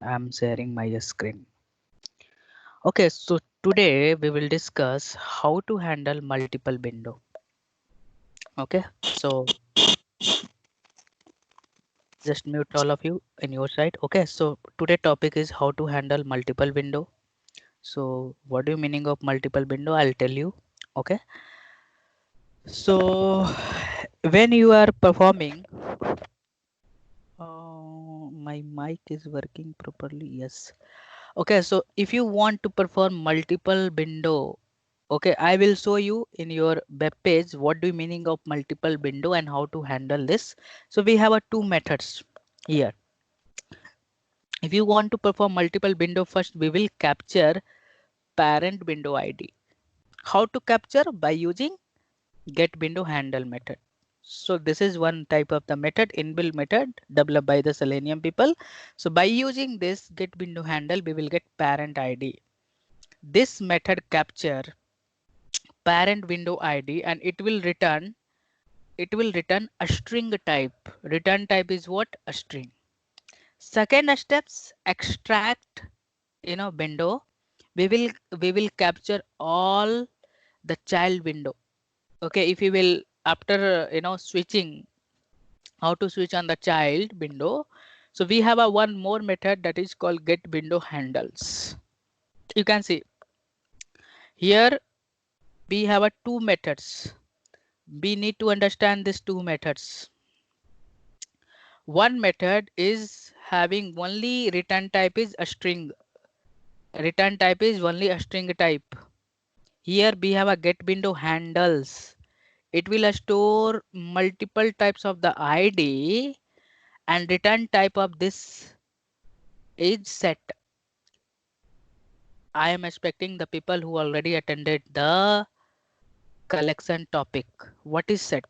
I'm sharing my screen. Okay, so today we will discuss how to handle multiple window. Okay, so just mute all of you in your side. Okay, so today topic is how to handle multiple window. So what do you meaning of multiple window? I'll tell you. Okay, so when you are performing, my mic is working properly. Yes. Okay, so if you want to perform multiple window, okay, I will show you in your web page what do you meaning of multiple window and how to handle this. So we have a two methods here. If you want to perform multiple window, first we will capture parent window ID. How to capture? By using get window handle method. So this is one type of the method, inbuilt method developed by the Selenium people. So by using this get window handle, we will get parent ID. This method capture parent window ID and it will return a string type. Return type is what? A string. Second steps, extract window. We will capture all the child window. Okay, if you will after switching how to switch on the child window. So we have a one more method that is called get window handles. You can see here we have a two methods. We need to understand these two methods. One method is having only return type is a string. Return type is only a string type. Here we have a get window handles. It will store multiple types of the ID and return type of this is set. I am expecting the people who already attended the collection topic. What is set?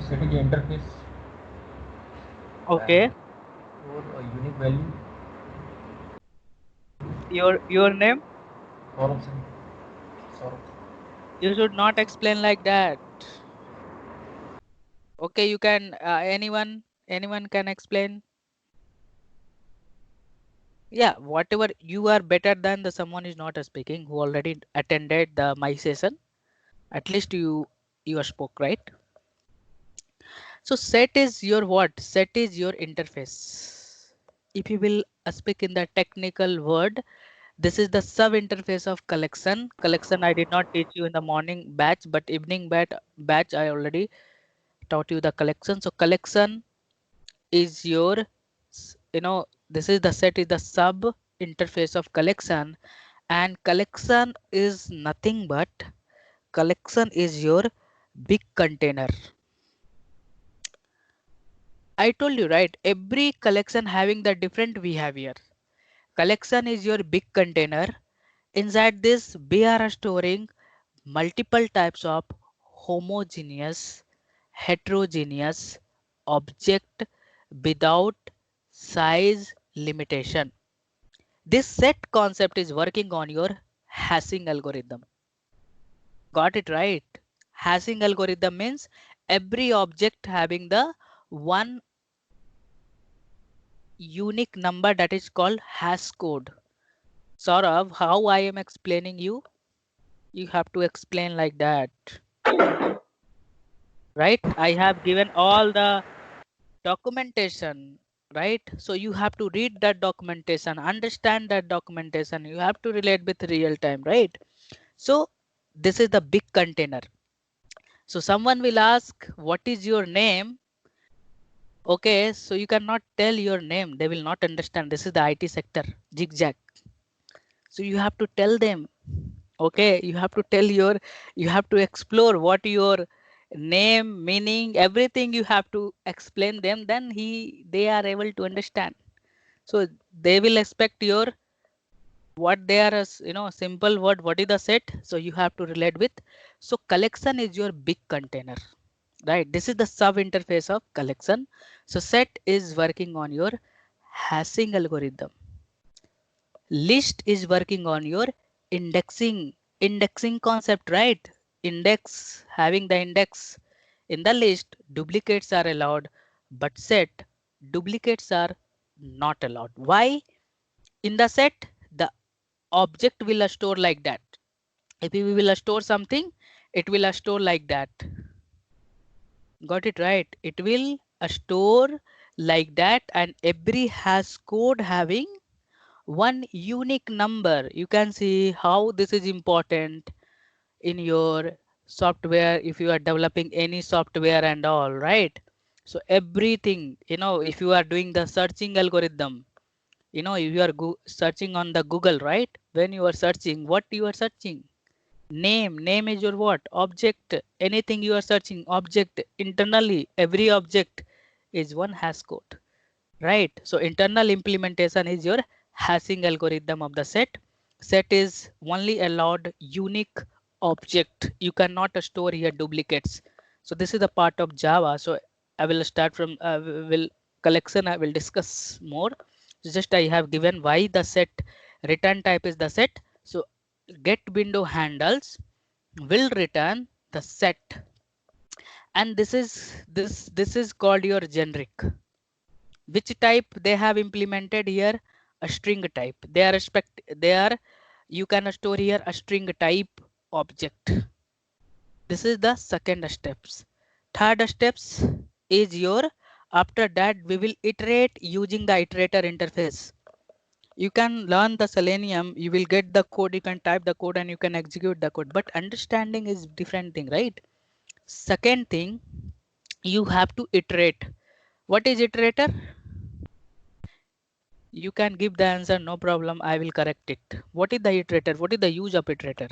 Setting the interface Okay. or a unique value. Your name? Saurabh Singh. Saurabh. You should not explain like that. Okay, you can anyone can explain. Yeah, whatever you are better than the someone is not speaking who already attended the my session. At least you spoke, right? So set is your what? Set is your interface. If you will speak in the technical word, this is the sub interface of collection. Collection I did not teach you in the morning batch, but evening batch I already taught you the collection. So collection is your this is the set is the sub interface of collection, and collection is nothing but collection is your big container. I told you, right? Every collection having the different behavior. Collection is your big container. Inside this we are storing multiple types of homogeneous, heterogeneous object without size limitation. This set concept is working on your hashing algorithm. Got it right? Hashing algorithm means every object having the one unique number that is called hash code. Saurav, how I am explaining you? You have to explain like that. Right? I have given all the documentation, right? So you have to read that documentation, understand that documentation. You have to relate with real time, right? So this is the big container. So someone will ask, what is your name? Okay, so you cannot tell your name. They will not understand. This is the IT sector, zigzag. So you have to tell them. Okay, you have to explore what your name, meaning, everything you have to explain them. Then they are able to understand. So they will expect your what they are as simple word. What is the set? So you have to relate with. So collection is your big container. Right, this is the sub interface of collection. So set is working on your hashing algorithm. List is working on your indexing concept, right? Index, having the index in the list, duplicates are allowed, but set duplicates are not allowed. Why? In the set, the object will store like that. If we will store something, it will store like that. Got it right? It will store like that, and every hash code having one unique number. You can see how this is important in your software if you are developing any software and all, right? So everything, if you are doing the searching algorithm, if you are searching on the Google, right? When you are searching, what you are searching? Name is your what? Object. Anything you are searching, object. Internally, every object is one hash code, right? So internal implementation is your hashing algorithm of the set. Set is only allowed unique object. You cannot store here duplicates. So this is the part of Java. So I will start from will collection. I will discuss more. So just I have given why the set return type is the set. So get window handles will return the set, and this is called your generic. Which type they have implemented here? A string type. They are you can store here a string type object. This is the second steps. Third steps is your, after that we will iterate using the iterator interface. You can learn the Selenium, you will get the code, you can type the code and you can execute the code, but understanding is different thing, right? Second thing, you have to iterate. What is iterator? You can give the answer, no problem, I will correct it. What is the iterator? What is the use of iterator?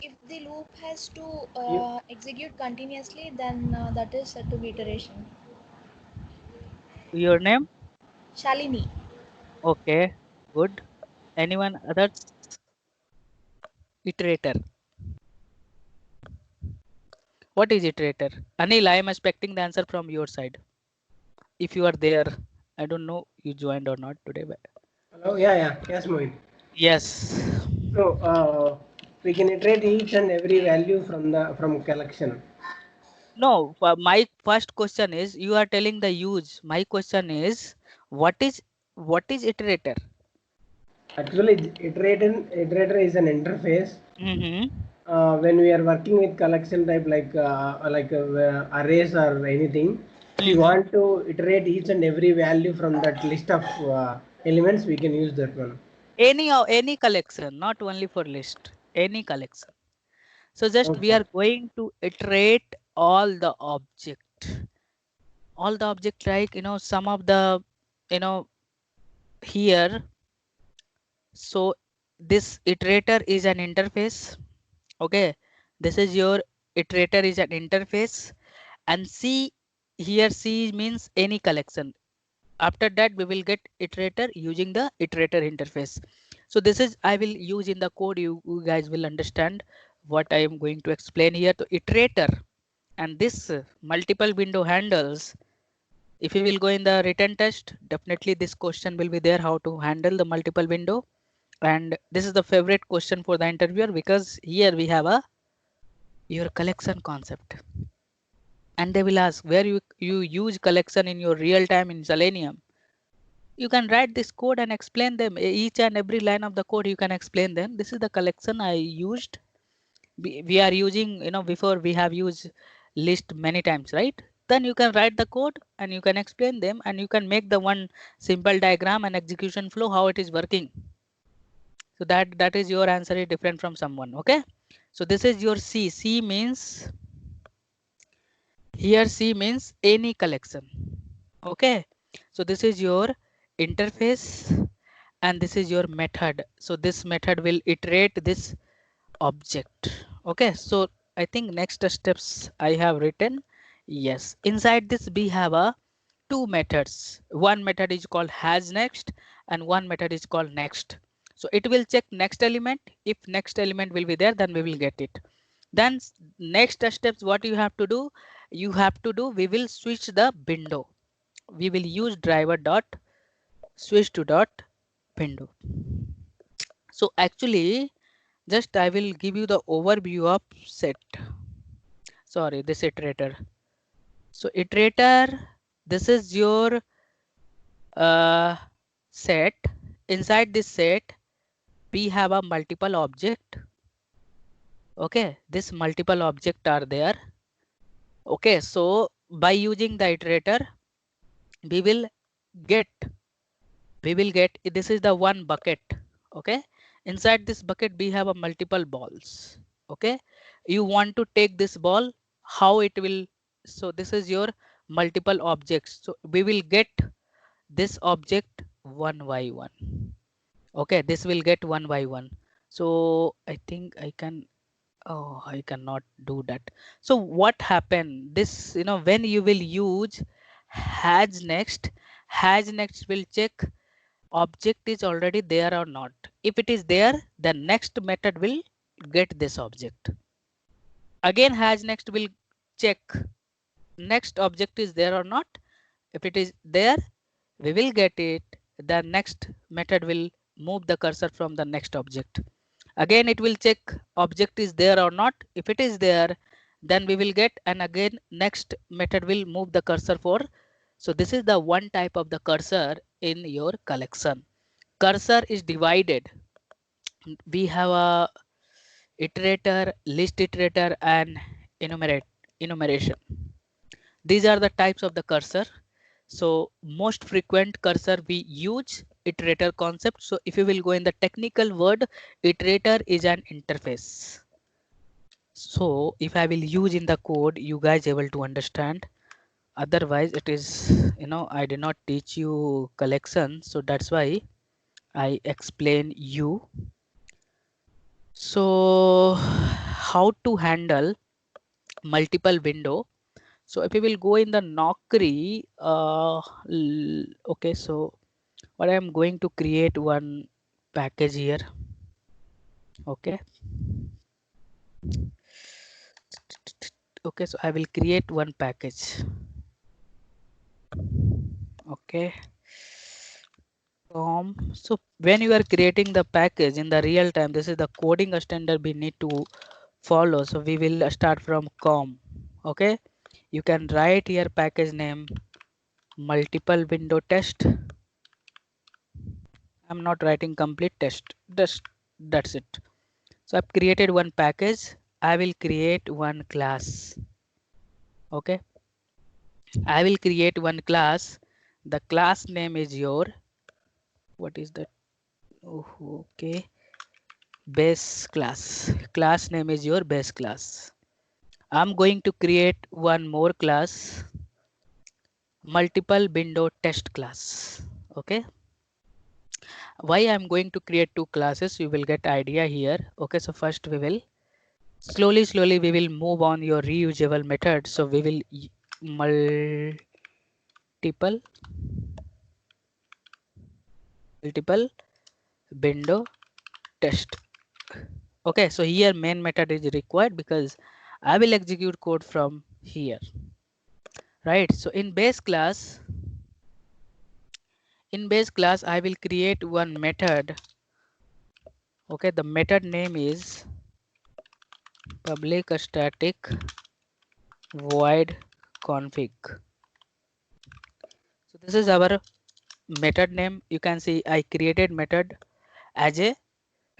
If the loop has to You, execute continuously, then that is said to be iteration. Your name? Shalini. Okay, good. Anyone others? Iterator. What is iterator? Anil, I am expecting the answer from your side. If you are there, I don't know you joined or not today, but Hello, yeah, yes, Mohit. yes. So we can iterate each and every value from collection. No, my first question is you are telling the use. My question is what is iterator? Actually, iterator is an interface. Mm-hmm. When we are working with collection type like arrays or anything, if you Mm-hmm. want to iterate each and every value from that list of elements, we can use that one. Any collection, not only for list, any collection. So just we Okay. are going to iterate all the object, like some of the you know here. So this iterator is an interface. Okay, this is your iterator is an interface, and C here C means any collection. After that we will get iterator using the iterator interface. So this is I will use in the code. You guys will understand what I am going to explain here. To iterator and this multiple window handles. If you will go in the written test, definitely this question will be there, how to handle the multiple window. And this is the favorite question for the interviewer, because here we have a your collection concept, and they will ask where you use collection in your real time in Selenium. You can write this code and explain them, each and every line of the code you can explain them. This is the collection I used. We are using, before we have used list many times, right? Then you can write the code and you can explain them, and you can make the one simple diagram and execution flow how it is working. So that is your answer is different from someone. Okay, so this is your C means, here C means any collection. Okay, so this is your interface and this is your method. So this method will iterate this object. Okay, so I think next steps I have written. Yes, inside this we have a two methods. One method is called has next and one method is called next. So it will check next element. If next element will be there, then we will get it. Then next steps, what you have to do, we will switch the window. We will use driver dot switch to dot window. So actually, just I will give you the overview of set. Sorry, this iterator. So iterator, this is your set. Inside this set, we have a multiple object. Okay, this multiple object are there. Okay, so by using the iterator, we will get this is the one bucket. Okay, inside this bucket we have a multiple balls. Okay, you want to take this ball, how it will, so this is your multiple objects, so we will get this object one by one. Okay, this will get one by one. So I think I can, oh, I cannot do that. So what happened, this, when you will use has next will check object is already there or not. If it is there, the next method will get this object. Again has next will check next object is there or not. If it is there, we will get it. The next method will move the cursor from the next object. Again it will check object is there or not. If it is there, then we will get, and again next method will move the cursor for. So this is the one type of the cursor in your collection. Cursor is divided. We have a iterator, list iterator, and enumeration. These are the types of the cursor. So most frequent cursor we use iterator concept. So if you will go in the technical word, iterator is an interface. So if I will use in the code, you guys able to understand. Otherwise it is, I did not teach you collection, so that's why I explain you. So how to handle multiple window. So if we will go in the Naukri, okay, so what I am going to create one package here. Okay. Okay, so I will create one package. Okay. So when you are creating the package in the real time, this is the coding standard we need to follow. So we will start from com. Okay. You can write here package name multiple window test. I'm not writing complete test. That's it. So I've created one package. I will create one class. Okay. I will create one class. The class name is your, what is that? Oh, okay. Base class. Class name is your base class. I'm going to create one more class, multiple window test class. Okay. Why I'm going to create two classes, you will get idea here. Okay, so first we will slowly we will move on your reusable method. So we will multiple window test. Okay, so here main method is required because I will execute code from here, right? So in base class I will create one method. Okay, the method name is public static void config. So this is our method name. You can see I created method as a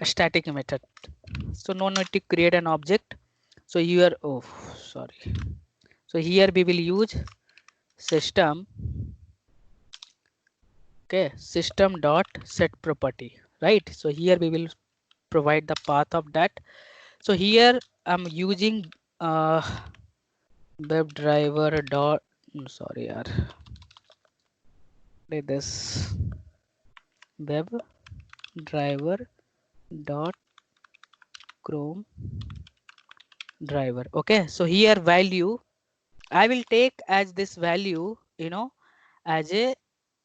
static method, so no need to create an object. So here, oh sorry, so here we will use system. Okay, system dot set property, right? So here we will provide the path of that. So here I'm using WebDriver dot, sorry yaar, this WebDriver dot Chrome driver. Okay, so here value I will take as this value, as a,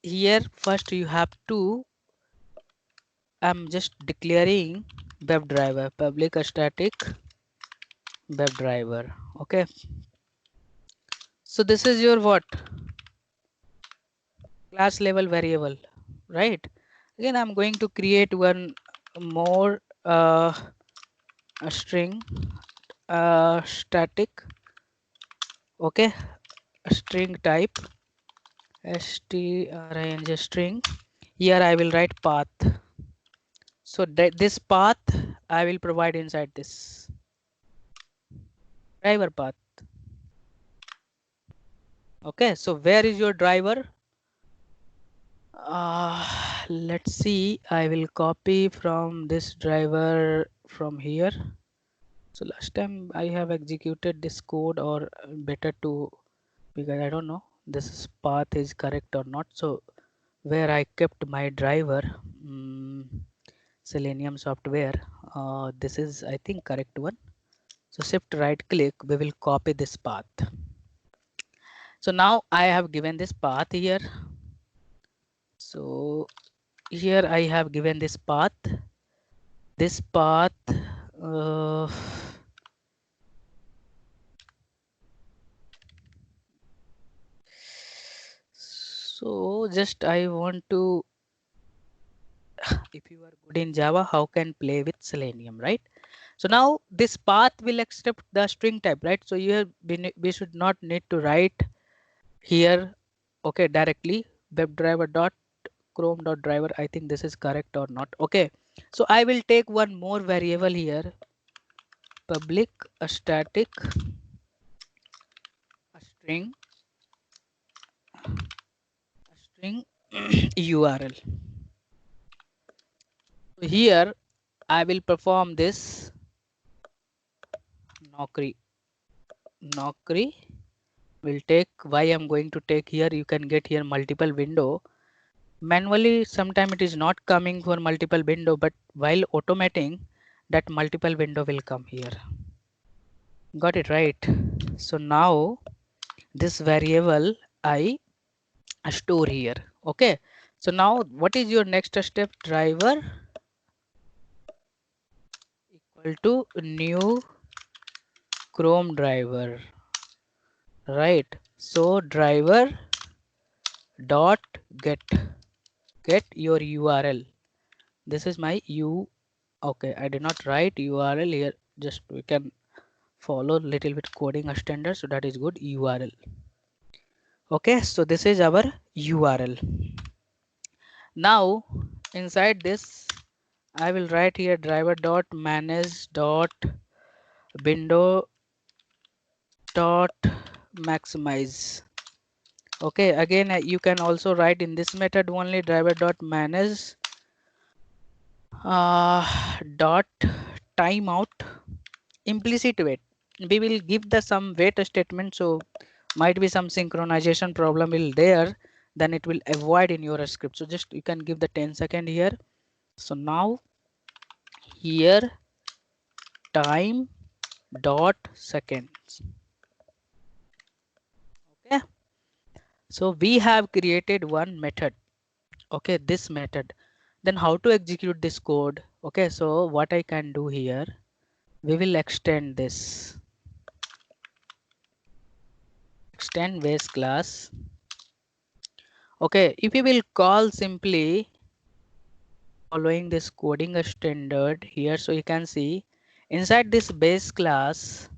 here first you have to, I'm just declaring WebDriver, public static WebDriver. Okay, so this is your what, class level variable, right? Again I'm going to create one more a string static. Okay, string type string string. Here I will write path. So this path I will provide inside this driver path. Okay, so where is your driver? Let's see. I will copy from this driver from here. So last time I have executed this code, or better to, because I don't know this path is correct or not. So where I kept my driver, Selenium software, this is I think correct one. So shift right click, we will copy this path. So now I have given this path here. So here I have given this path. This path so just I want to, if you are good in Java, how can play with Selenium, right? So now this path will accept the string type, right? So here we should not need to write here, okay, directly webdriver dot chrome dot driver. I think this is correct or not. Okay, so I will take one more variable here, public a static a string URL. So here I will perform this Naukri will take, why I'm going to take here, you can get here multiple window. Manually sometime it is not coming for multiple window, but while automating that multiple window will come here. Got it right? So now this variable I store here. Okay, so now what is your next step? Driver equal to new Chrome driver, right? So driver dot get your URL. This is my okay, I did not write URL here, just we can follow little bit coding standard, so that is good. URL. Okay, so this is our URL. Now inside this I will write here driver dot manage dot window dot maximize. Okay, again you can also write in this method only driver dot manage dot timeout implicit wait. We will give the some wait statement, so might be some synchronization problem will there, then it will avoid in your script. So just you can give the 10-second here. So now here time dot seconds. Okay, so we have created one method. Okay, this method. Then how to execute this code? Okay, so what I can do here, we will extend this, extend base class. Okay, if you will call simply following this coding standard here, so you can see inside this base class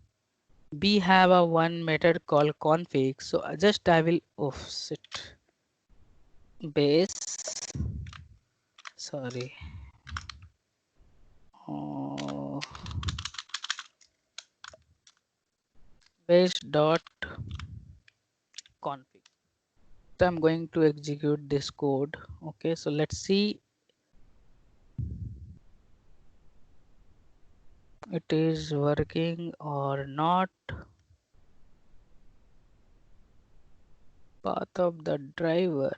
we have a one method called config. So just I will offset base, sorry, oh, base dot config. So I'm going to execute this code. Okay, so let's see it is working or not. Path of the driver.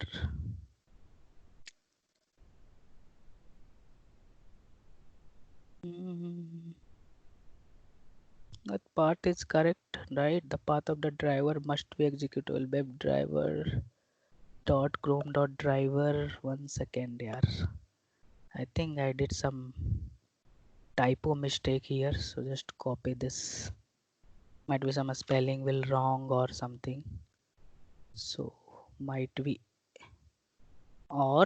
That part is correct, right? The path of the driver must be executable. Web driver dot chrome dot driver. 1 second here. I think I did some typo mistake here, so just copy this. Might be some spelling will wrong or something, so might be, or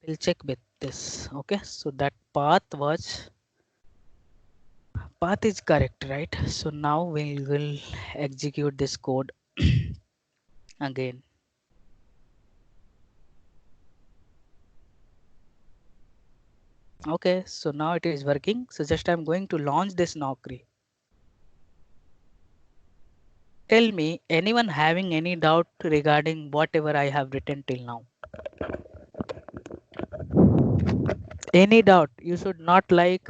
we'll check with this. Okay, so that path path is correct, right? So now we will execute this code again. Okay, so now it is working. So just I'm going to launch this Naukri. Tell me, anyone having any doubt regarding whatever I have written till now? Any doubt? You should not like,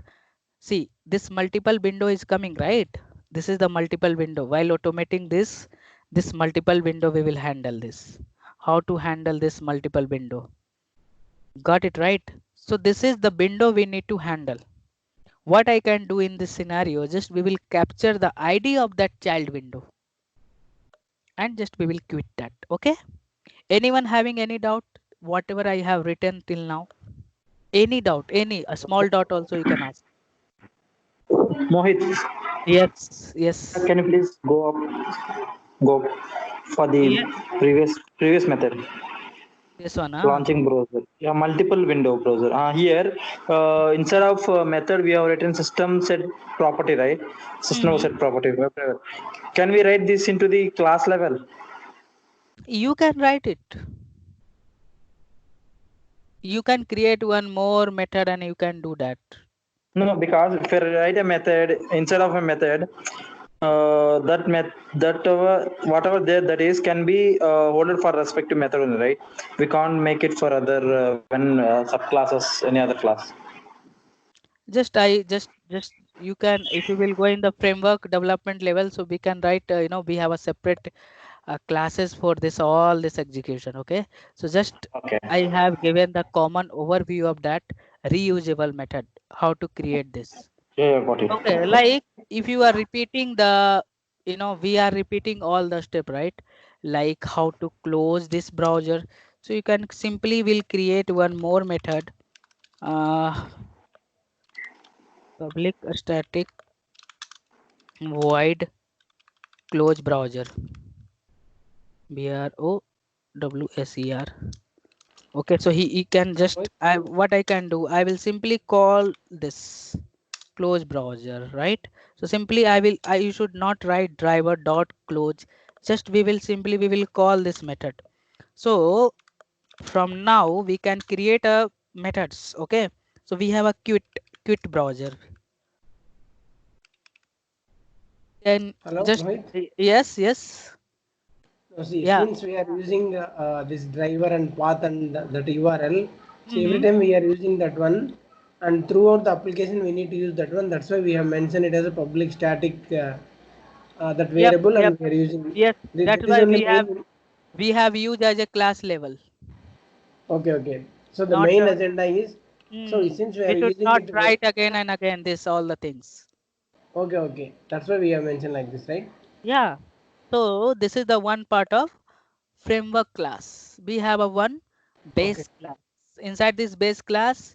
see, this multiple window is coming, right? This is the multiple window. While automating this multiple window, we will handle this. How to handle this multiple window? Got it, right? So this is the window we need to handle. What I can do in this scenario, just we will capture the ID of that child window and just we will quit that. Okay. Anyone having any doubt? Whatever I have written till now? Any doubt? Any a small doubt also you can ask. Mohit, Yes. Yes. can you please go for the Yeah. previous method, This one, launching browser? Yeah, multiple window browser. Here, instead of method, we have written system set property, right? System set property. Can we write this into the class level? You can write it. You can create one more method and you can do that. No, because if I write a method instead of a method, whatever there that is can be holded for respective method only, right? We can't make it for other when subclasses any other class. Just you can, if you will go in the framework development level, so we can write, we have a separate classes for this, all this execution. Okay. So just Okay. I have given the common overview of that reusable method, how to create this. Yeah, got it. Okay. Like if you are repeating the, we are repeating all the step, right? Like how to close this browser. So you can simply will create one more method. Public static void close browser, browser. Okay, so he can just, what I can do, I will simply call this close browser, right? So simply you should not write driver dot close, just we will call this method. So from now we can create a methods. Okay, so we have a quit browser. And Hello, just Mohit? yes. See, Yeah. since we are using this driver and path and that URL, so every Mm-hmm. time we are using that one, and throughout the application we need to use that one. That's why we have mentioned it as a public static that Yep. variable, and we are using Yes. That's that is why only main. we have used as a class level. Okay. So the Not main agenda is, so we since we are should using not it, write again and again this all the things. okay. That's why we have mentioned like this, right? Yeah. So this is the one part of framework class. We have a one base class. Inside this base class,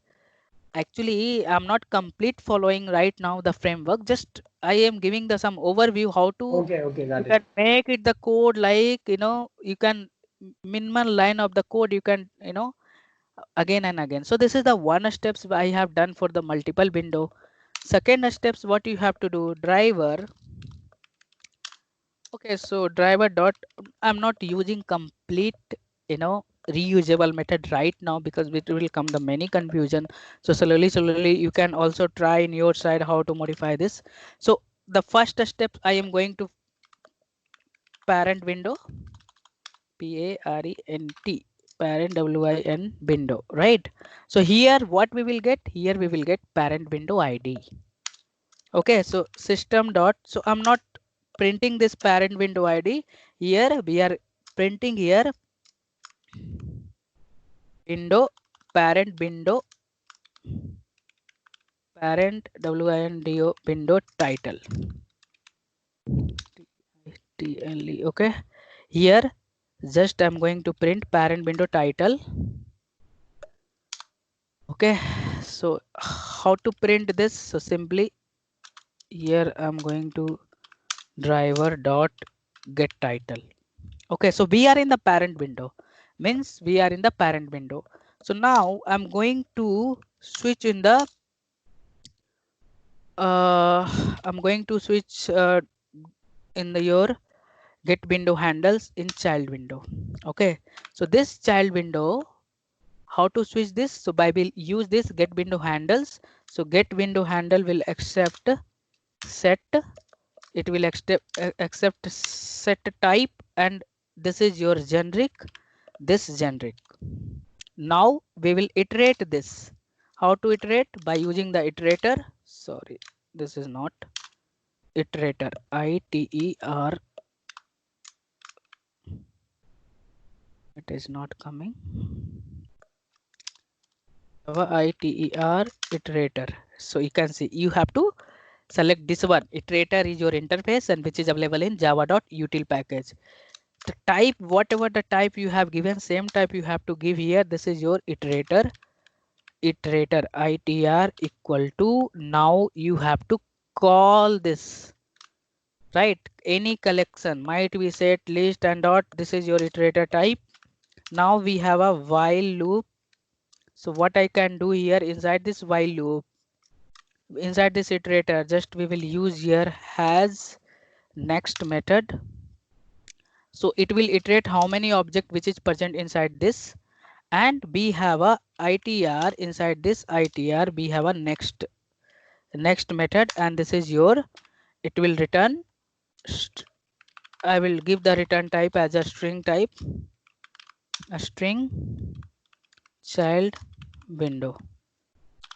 actually I'm not complete following right now the framework. Just I am giving the some overview how to Okay, you got it. can make it the code, like you can minimal line of the code you can again and again. So this is the one steps I have done for the multiple window. Second steps, what you have to do, driver. Okay, so driver dot, I'm not using complete reusable method right now because it will come the many confusion. So slowly you can also try in your side how to modify this. So the first step, I am going to parent window, parent, parent win window, right? So here what we will get, here we will get parent window ID. Okay, so system dot, so I'm not printing this parent window ID. Here we are printing here window, parent window, parent windo window title. TLE. Okay, here just I'm going to print parent window title. Okay, so how to print this? So simply here I'm going to driver dot get title. Okay, so we are in the parent window, means we are in the parent window. So now I'm going to switch in the I'm going to switch in your get window handles in child window. Okay, so this child window, how to switch this? So by will use this get window handles. So get window handle will accept set, it will accept set type, and this is your generic, this generic. Now we will iterate this. How to iterate? By using the iterator. Sorry, this is not iterator, iter, it is not coming. iter iterator. So you can see you have to select this one. Iterator is your interface and which is available in java.util package. The type, whatever the type you have given, same type you have to give here. This is your iterator. Iterator itr equal to, now you have to call this, right? Any collection might be set list and dot. This is your iterator type. Now we have a while loop. So what I can do here inside this while loop, inside this iterator, just we will use here has next method. So it will iterate how many object which is present inside this, and we have a itr inside this itr. We have a next method, and this is your, it will return. I will give the return type as a string type, a string child window.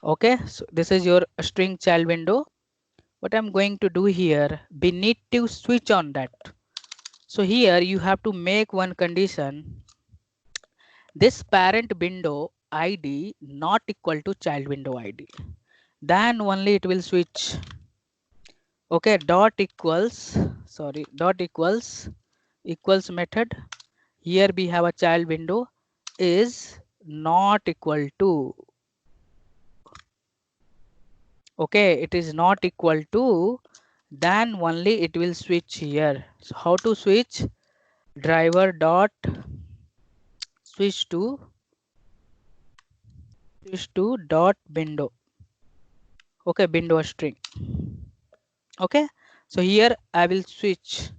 Okay, so this is your string child window. What I'm going to do here, we need to switch on that. So here you have to make one condition, this parent window id not equal to child window id, then only it will switch. Okay, dot equals, sorry, dot equals method. Here we have a child window is not equal to, okay, it is not equal to, then only it will switch here. So how to switch? Driver dot switch to dot window. Okay, window string. Okay, so here I will switch.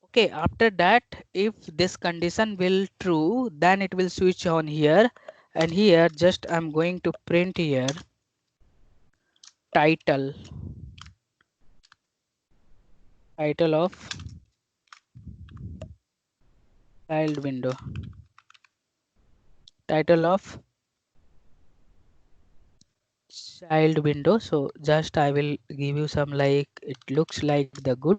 Okay, after that, if this condition will true, then it will switch on here, and here just I'm going to print here title of child window, title of child window. So just I will give you some, like, it looks like the good,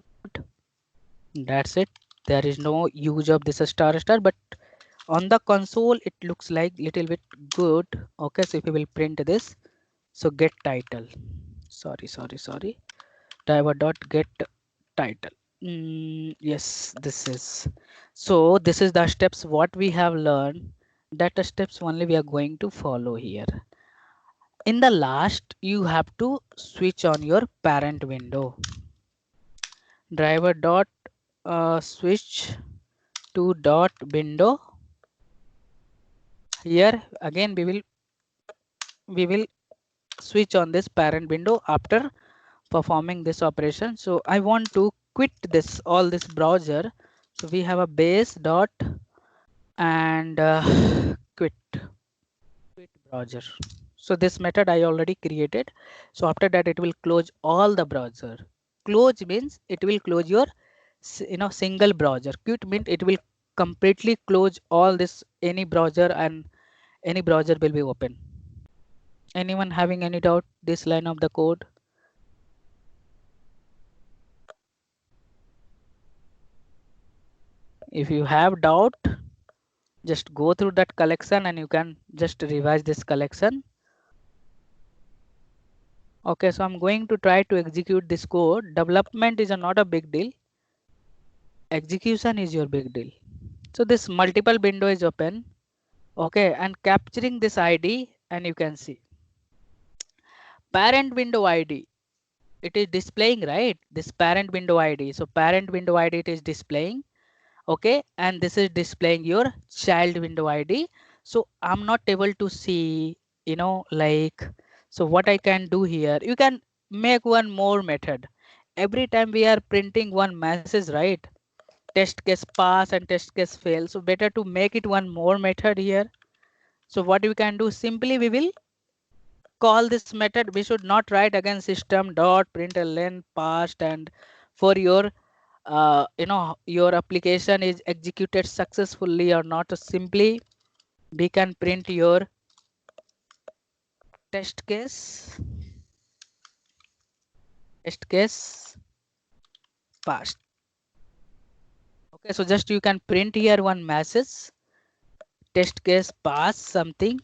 that's it. There is no use of this star, but on the console it looks like little bit good. Okay, so if we will print this, so get title, sorry, driver dot get title. Yes, this is, so this is the steps what we have learned, that the steps only we are going to follow here. In the last, you have to switch on your parent window, driver dot switch to dot window. Here again we will switch on this parent window after performing this operation. So I want to quit this, all this browser. So we have a base dot and quit browser. So this method I already created. So after that it will close all the browser. Close means it will close your single browser. Quit means it will completely close all this, any browser, and any browser will be open. Anyone having any doubt this line of the code? If you have doubt, just go through that collection and you can just revise this collection. Okay, so I'm going to try to execute this code. Development is not a big deal. Execution is your big deal. So this multiple window is open. Okay, and capturing this ID, and you can see parent window ID. It is displaying, right? This parent window ID. So parent window ID it is displaying. Okay, and this is displaying your child window ID. So I'm not able to see, like, So what I can do here, you can make one more method. Every time we are printing one message, right? Test case pass and test case fail. So better to make it one more method here. So what we can do, simply we will call this method. We should not write again system dot println passed, and for your your application is executed successfully or not. Simply we can print your test case passed. Okay, so just you can print here one message, test case pass something.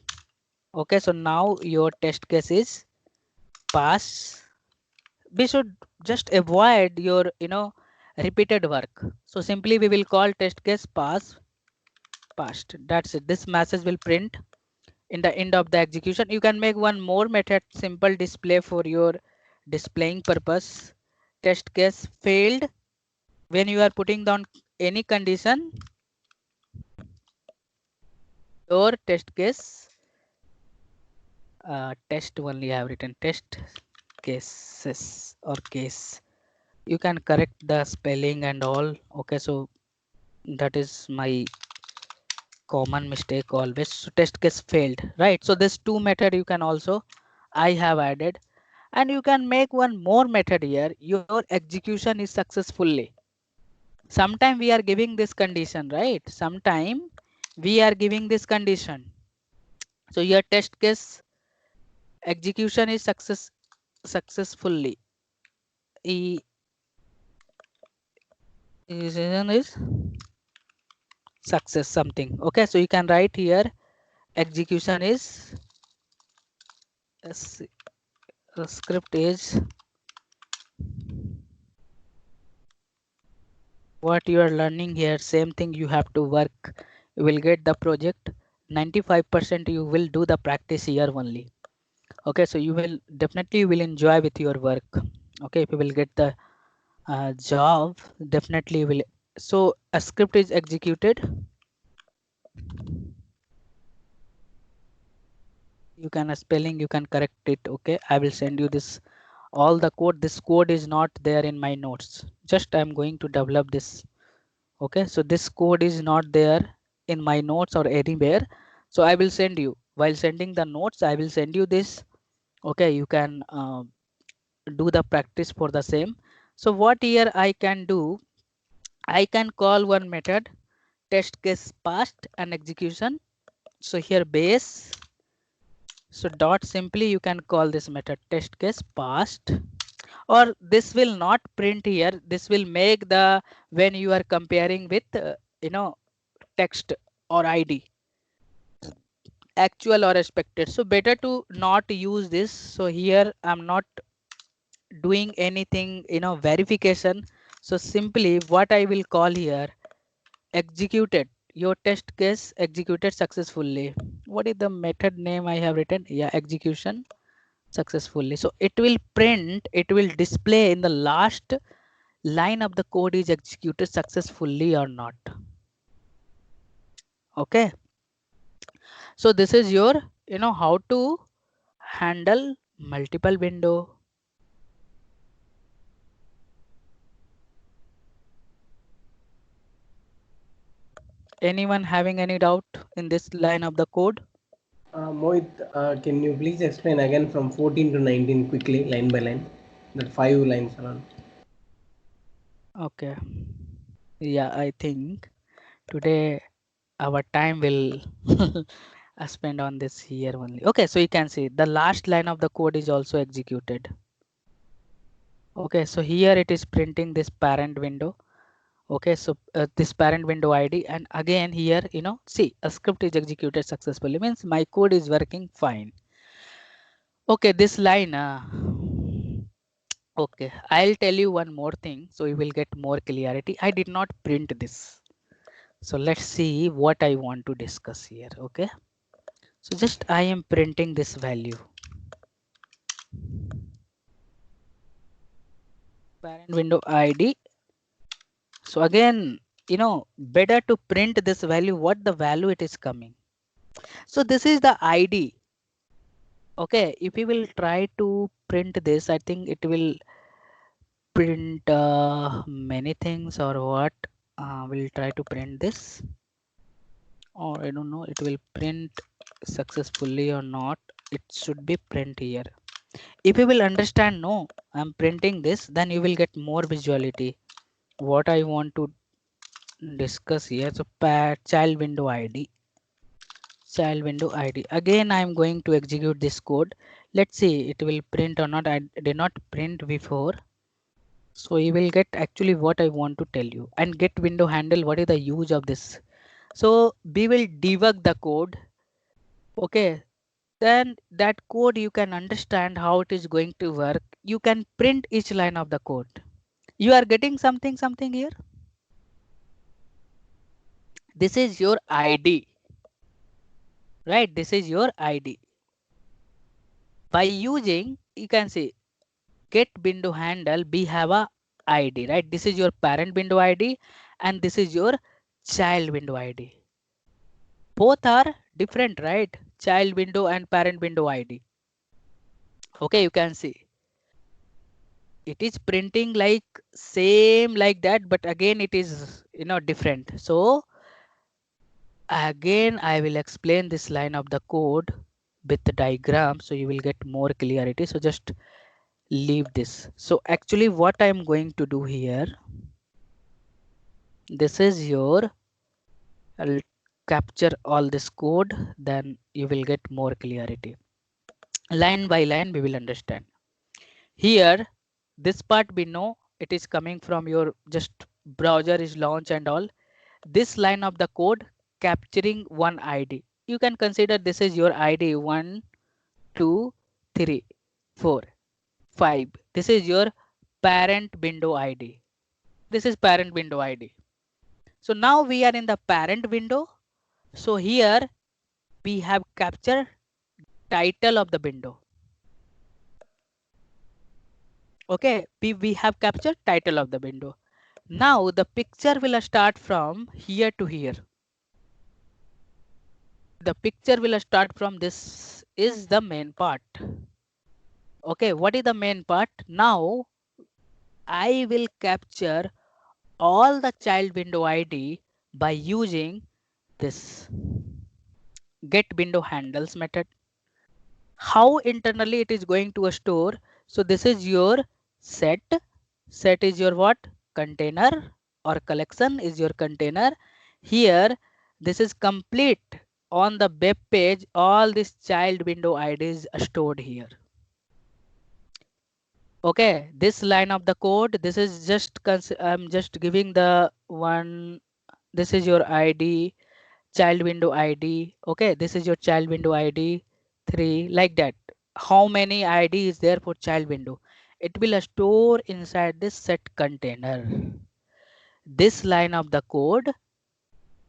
Okay, so now your test case is pass. We should just avoid your repeated work. So simply we will call test case passed. That's it. This message will print in the end of the execution. You can make one more method, simple display for your displaying purpose. Test case failed. When you are putting down any condition, your test case test only I have written test cases or case. You can correct the spelling and all. Okay, so that is my common mistake always. So test case failed, right? So this two method you can also I have added, and you can make one more method here. Your execution is successfully. Sometime we are giving this condition, right? Sometime we are giving this condition. So your test case execution is successfully. Is success something. Okay, so you can write here execution is script is what you are learning here. Same thing you have to work. You will get the project 95%. You will do the practice here only. Okay, so you will definitely will enjoy with your work. Okay, if you will get the job, definitely will. So a script is executed. You can spelling, you can correct it. Okay, I will send you this all the code. This code is not there in my notes. Just I'm going to develop this. Okay, so this code is not there in my notes or anywhere. So I will send you, while sending the notes, I will send you this. Okay, you can do the practice for the same. So what here I can do, I can call one method test case passed and execution. So here base, so dot, simply you can call this method test case passed, or this will not print here. This will make the, when you are comparing with text or id, actual or expected. So better to not use this. So here I'm not doing anything verification. So simply what I will call here, executed, your test case executed successfully. What is the method name I have written? Yeah, execution successfully. So it will print, it will display in the last line of the code is executed successfully or not. Okay, so this is your how to handle multiple window. Anyone having any doubt in this line of the code? Mohit, can you please explain again from 14 to 19 quickly, line by line? That 5 lines around. Okay. Yeah, I think today our time will spend on this here only. Okay, so you can see the last line of the code is also executed. Okay, so here it is printing this parent window. Okay, so this parent window id, and again here see a script is executed successfully, means my code is working fine. Okay, this line okay, I'll tell you one more thing so you will get more clarity. I did not print this, so let's see what I want to discuss here. Okay, so just I am printing this value, parent window id. So again better to print this value, what the value it is coming. So this is the id. Okay, if we will try to print this, I think it will print many things or what. We'll try to print this, or I don't know, it will print successfully or not. It should be print here. If you will understand, no, I'm printing this, then you will get more visuality. What I want to discuss here. So child window ID. Child window ID. Again, I'm going to execute this code. Let's see it will print or not. I did not print before. So you will get actually what I want to tell you. And get window handle. What is the use of this? So we will debug the code. Okay. Then that code you can understand how it is going to work. You can print each line of the code. You are getting something here. This is your ID. Right, this is your ID. By using, you can see get window handle, we have a ID, right? This is your parent window ID and this is your child window ID. Both are different, right? Child window and parent window ID. Okay, you can see it is printing like same like that, but again it is different. So again I will explain this line of the code with the diagram so you will get more clarity. So just leave this. So actually what I'm going to do here, this is your, I'll capture all this code, then you will get more clarity. Line by line we will understand. Here this part we know it is coming from your just browser is launch and all. This line of the code capturing one ID. You can consider this is your ID 1, 2, 3, 4, 5. This is your parent window ID. This is parent window ID. So now we are in the parent window. So here we have captured title of the window. Okay, we have captured title of the window. Now the picture will start from here to here. The picture will start from this is the main part. Okay, what is the main part? Now I will capture all the child window ID by using this get window handles method. How internally it is going to store? So this is your set. Set is your what? Container, or collection is your container. Here this is complete. On the web page all this child window IDs stored here. Okay, this line of the code, this is just I'm just giving the one. This is your ID, child window ID. Okay, this is your child window ID 3, like that. How many ID is there for child window? It will store inside this set container. This line of the code,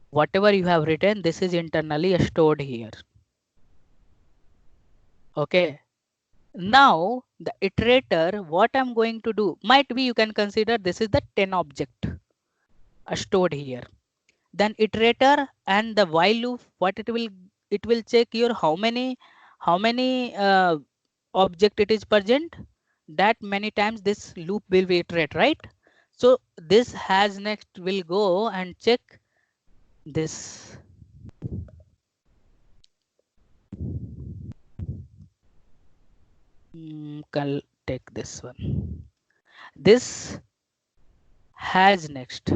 whatever you have written, this is internally stored here. Okay. Now the iterator, what I'm going to do, might be you can consider this is the 10 object stored here. Then iterator and the while loop, what it will check your how many object it is present, that many times this loop will be iterate, right? So this has next will go and check this. I'll take this one. This has next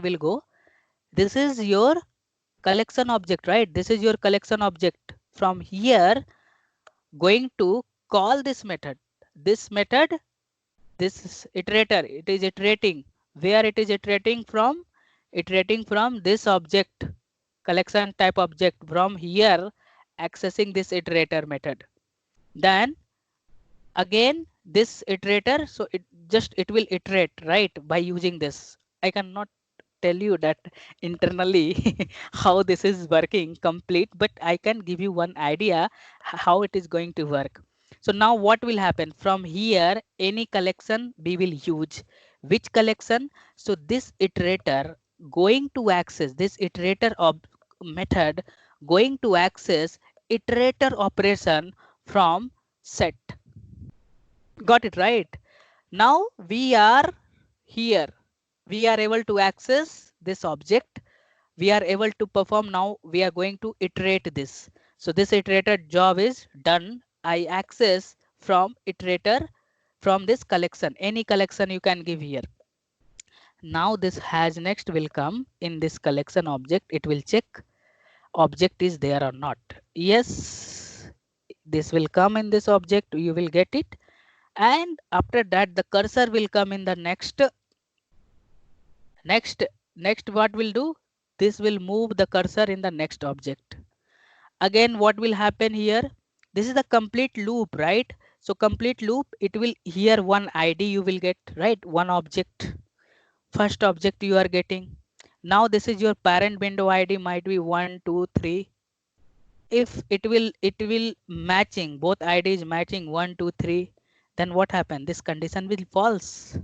will go. This is your collection object, right? This is your collection object. From here going to call this method. This method, this iterator, it is iterating. Where it is iterating from? Iterating from this object, collection type object. From here accessing this iterator method. Then again this iterator, so it will iterate, right, by using this. I cannot tell you that internally how this is working complete, but I can give you one idea how it is going to work. So now what will happen? From here any collection we will use. Which collection? So this iterator going to access this iterator of method, going to access iterator operation from set. Got it right? Now we are here. We are able to access this object. We are able to perform. Now we are going to iterate this. So this iterator job is done. I access from iterator from this collection. Any collection you can give here. Now this has next will come in this collection object. It will check object is there or not. Yes, this will come in this object. You will get it. And after that the cursor will come in the next what will do, this will move the cursor in the next object. Again what will happen here, this is the complete loop, right? So complete loop, it will here one id you will get, right? One object, first object you are getting. Now this is your parent window id, might be 1 2 3. If it will matching, both ids matching 1 2 3, then what happened, this condition will false,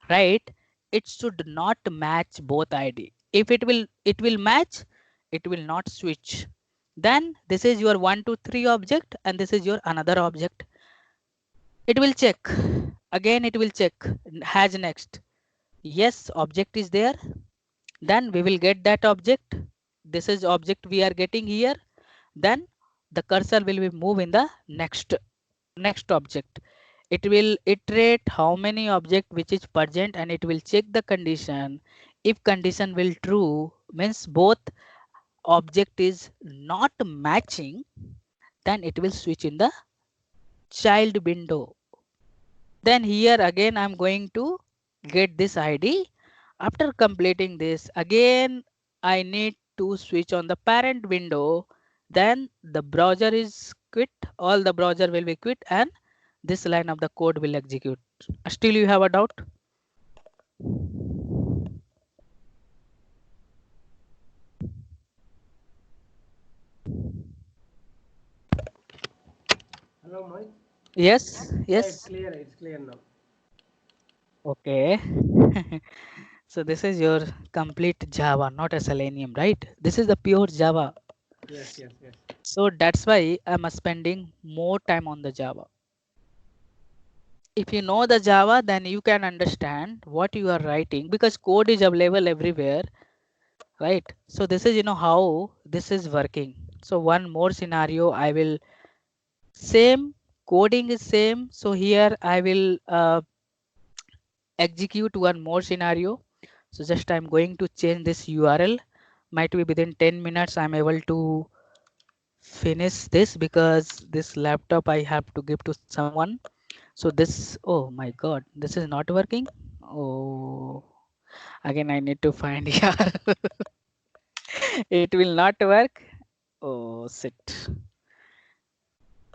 right? It should not match both id. If it will match, it will not switch. Then this is your 1 2 3 object and this is your another object. It will check again, it will check has next. Yes, object is there, then we will get that object. This is object we are getting here. Then the cursor will be move in the next object. It will iterate how many object which is present and it will check the condition. If condition will true, means both object is not matching, then it will switch in the child window. Then here again I'm going to get this id. After completing this, again I need to switch on the parent window. Then the browser is quit, all the browser will be quit and this line of the code will execute. Still you have a doubt? Hello, Mike. Yes, Yeah, yes. it's clear now. Okay. So this is your complete Java, not a Selenium, right? This is the pure Java. Yes. So that's why I'm spending more time on the Java. If you know the Java, then you can understand what you are writing, because code is available everywhere, right? So this is, how this is working. So one more scenario, I will same coding is same. So here I will execute one more scenario. So just I'm going to change this URL. Might be within 10 minutes I'm able to finish this, because this laptop I have to give to someone. So this, oh my god, this is not working. Oh, again I need to find here. It will not work. Oh shit,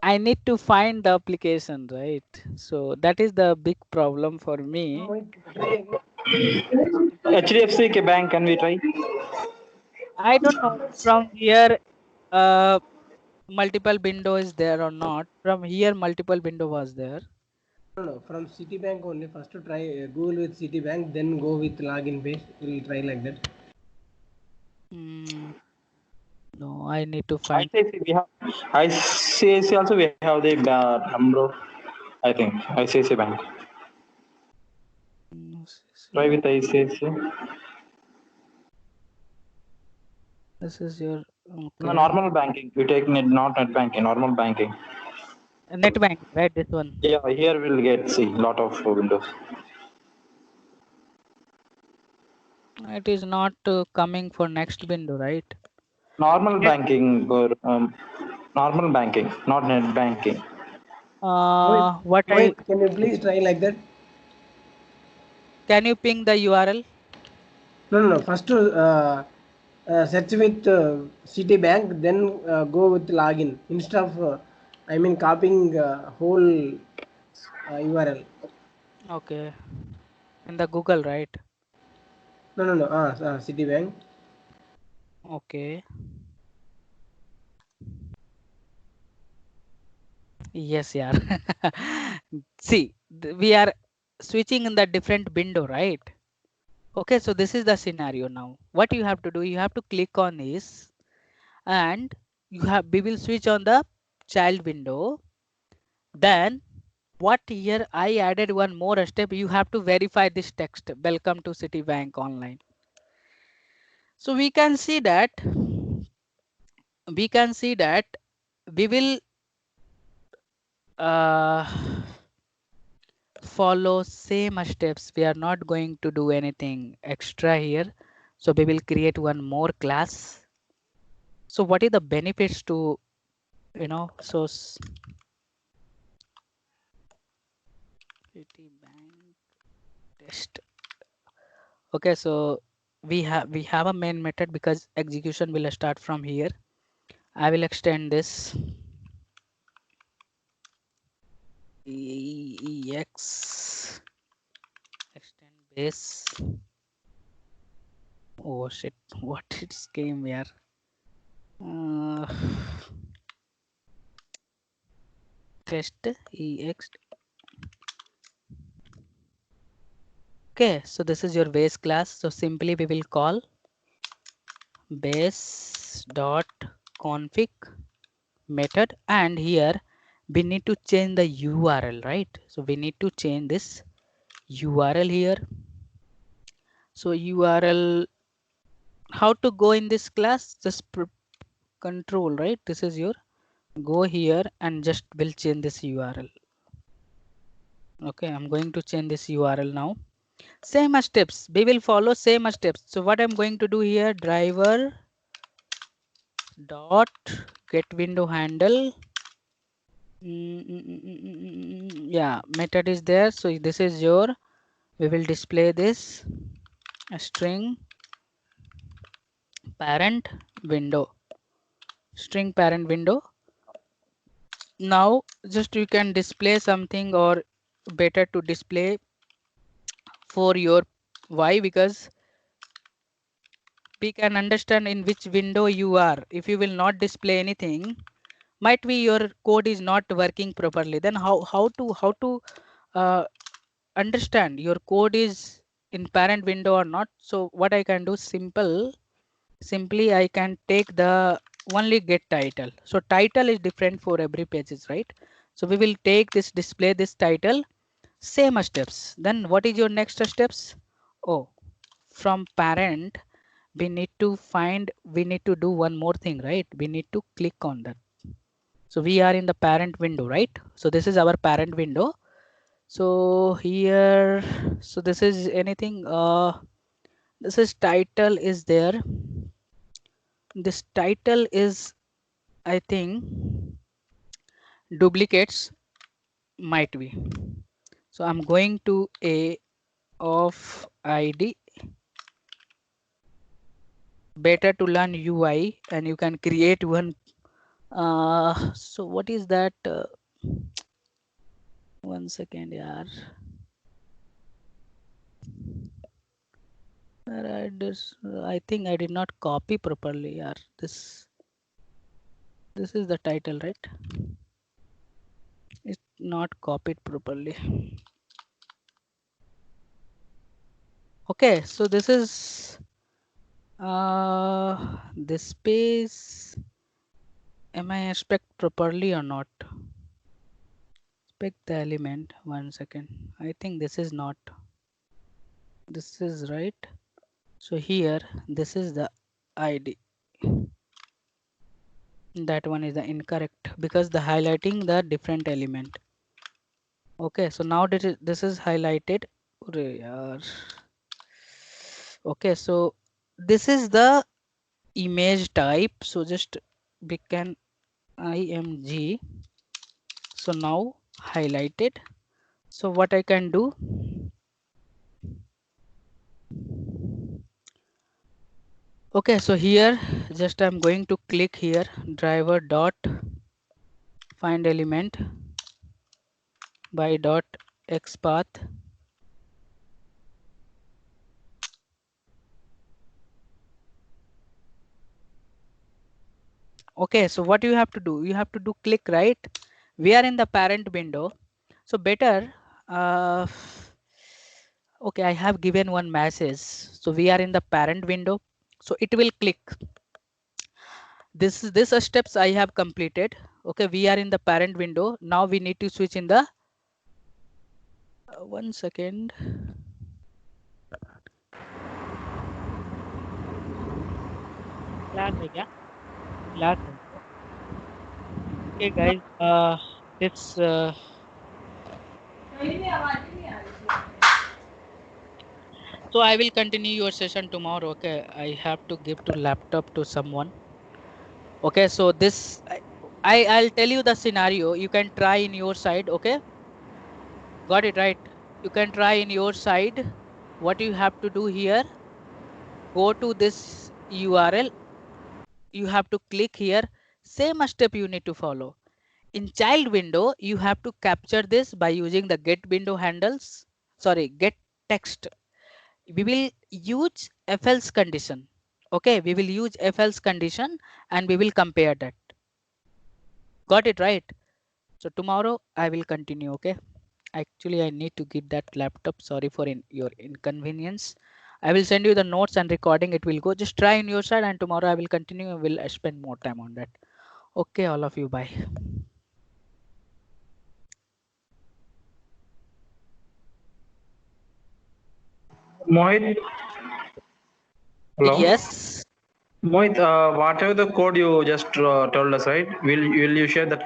I need to find the application, right? So that is the big problem for me. Mike, try again. HDFC Bank, can we try? I don't know from here multiple window is there or not. From here multiple window was there. No, from Citibank only. First to try Google with Citibank, then go with login page. We'll try like that. No, I need to find. ICICI, we have ICICI also, we have the number. I think ICICI Bank. Try with ICICI. This is your okay. No, normal banking. We take not net banking, normal banking. Net bank, right? This one. Yeah, here we'll get lot of windows. It is not coming for next window, right? Normal banking or normal banking, not net banking. Wait, can you please try like that? Can you ping the URL? No. First to search with Citibank, then go with login instead of copying whole URL. Okay. In the Google, right? No. Citibank. Okay. Yes, yeah. See, we are switching in the different window, right? Okay, so this is the scenario now. What you have to do, you have to click on this and we will switch on the child window. Then what here I added one more step. You have to verify this text. Welcome to Citibank Online. So we can see that we will follow same steps. We are not going to do anything extra here. So we will create one more class. So what is the benefits to, so Citibank test. Okay, so we have a main method because execution will start from here. I will extend this ex extend base. Oh shit, what it came here? Uh, test ex. Okay, so this is your base class. So simply we will call base dot config method, and here we need to change the URL, right? So we need to change this URL here. So URL, how to go in this class? Just control, right? This is your go here and just will change this URL. Okay, I'm going to change this URL now. Same steps, we will follow same steps. So what I'm going to do here, driver dot get window handle. Yeah, method is there. So this is your, we will display this string parent window, string parent window. Now just you can display something, or better to display for your, why? Because we can understand in which window you are. If you will not display anything, might be your code is not working properly. Then how to uh, understand your code is in parent window or not? So what I can do, simply I can take the only get title. So title is different for every pages, right? So we will take this, display this title, same steps. Then what is your next steps? Oh, from parent we need to do one more thing, right? We need to click on that. So we are in the parent window, right? So this is our parent window. So here, so this is anything, this is title is there. This title is, I think, duplicates might be. So I'm going to a of id, better to learn UI, and you can create one. So what is that? One second, yaar. I think I did not copy properly, yaar. This is the title, right? It's not copied properly. Okay, so this is this space. Am I expect properly or not? Spec the element. One second. I think this is not. This is right. So here, this is the ID. That one is the incorrect because the highlighting the different element. Okay, so now this is highlighted. Okay, so this is the image type. So just we can img. So now highlighted. So what I can do, okay, so here just I'm going to click here, driver dot find element by dot xpath. Okay, so what you have to do, you have to do click, right? We are in the parent window. So better, okay, I have given one message. So we are in the parent window. So it will click. this steps I have completed. Okay, we are in the parent window. Now we need to switch in the 1 second. Class है क्या? Class है. Okay guys, this so I will continue your session tomorrow. Okay, I have to give to laptop to someone. Okay, so this I'll tell you the scenario. You can try in your side. Okay, got it right. You can try in your side. What you have to do here, go to this URL. You have to click here. Same step you need to follow. In child window, you have to capture this by using the get window handles. Sorry, get text. We will use if else condition. Okay, we will use if else condition and we will compare that. Got it right? So tomorrow I will continue. Okay, actually I need to get that laptop. Sorry for your inconvenience. I will send you the notes and recording. It will go. Just try on your side and tomorrow I will continue. I will spend more time on that. Okay, all of you, bye. Mohit. Hello. Yes. Mohit, whatever the code you just told us, right? Will you share that code